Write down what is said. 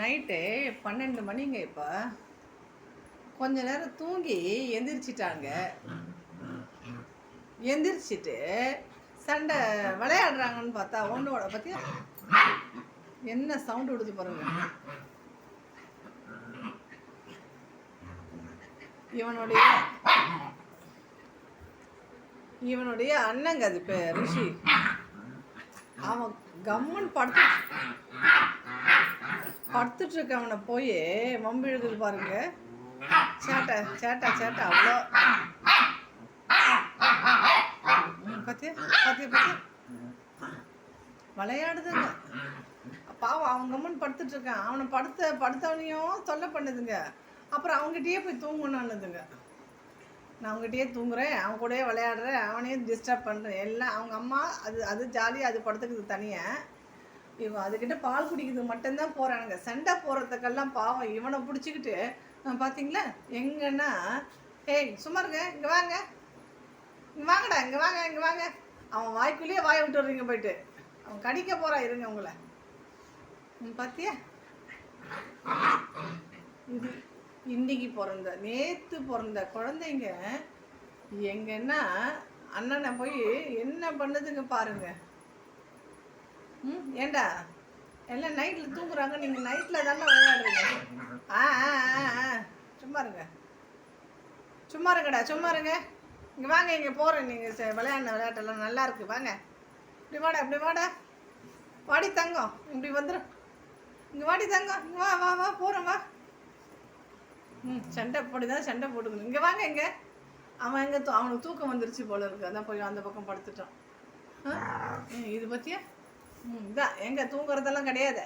Night 12 மணிங்க. இப்போ கொஞ்ச நேரம் தூங்கி எந்திரிச்சிட்டாங்க. எந்திரிச்சிட்டு சண்டை விளையாடுறாங்கன்னு பார்த்தா ஒன்றோட பற்றியா என்ன சவுண்டு விடுது பாருங்க. இவனுடைய அண்ணங்க அது பேர் ரிஷி. அவன் கம்மன் படுத்துட்டு இருக்கவனை போய் மம்பி எழுதுது பாருங்க. சேட்டை சேட்டை சேட்டை அவ்வளோ பத்தியா பத்தியா பத்தியா விளையாடுதுங்க. பாவம் அவன் கம்மன் படுத்துட்டு இருக்கான். அவனை படுத்தவனையும் தொல்லை பண்ணுதுங்க. அப்புறம் அவங்ககிட்டயே போய் தூங்கணுன்னுதுங்க. நான் அவங்ககிட்டயே தூங்குறேன், அவன் கூடயே விளையாடுறேன், அவனையும் டிஸ்டர்ப் பண்ணுறேன். எல்லாம் அவங்க அம்மா அது ஜாலியாக அது படுத்துக்குது தனியாக. இவன் அதுக்கிட்ட பால் குடிக்கிறது மட்டும்தான் போகிறானுங்க. சண்டை போகிறதுக்கெல்லாம் பாவம் இவனை பிடிச்சிக்கிட்டு பார்த்தீங்களா எங்கன்னா, ஏய் சும்மா இருங்க, இங்கே வாங்க, இங்கே வாங்கடா, இங்கே வாங்க, இங்கே வாங்க. அவன் வாய்க்குள்ளேயே வாயை விட்டு வர்றீங்க போயிட்டு. அவன் கடிக்க போகிறான், இருங்க உங்களை. பார்த்தியா, இது இன்னைக்கு நேற்று பிறந்த குழந்தைங்க எங்கன்னா அண்ணனை போய் என்ன பண்ணுதுங்க பாருங்க. ஏண்டா எல்லாம் நைட்டில் தூங்குறாங்க, நீங்கள் நைட்டில் தானே விளையாடுறீங்க. சும்மா இருங்க, சும்மா இருங்கடா, சும்மா இருங்க. இங்கே வாங்க, இங்கே போகிறேன். நீங்கள் விளையாடின விளையாட்டெல்லாம் நல்லா இருக்கு, வாங்க. இப்படி வாடா, இப்படி வாடா, வாடி தங்கம், இப்படி வந்துடும். இங்கே வாடி தங்கம், இங்கே வா வா வா, போகிறேன் வா. சண்டை போட்டுதான் சண்டை போட்டுக்கணும். இங்கே வாங்க, இங்கே. அவன் எங்கே அவனுக்கு தூக்கம் வந்துருச்சு போல இருக்கு, அதான் போய் அந்த பக்கம் படுத்துட்டான். இது பற்றியா இதான் எங்கே தூங்குறதெல்லாம் கிடையாது.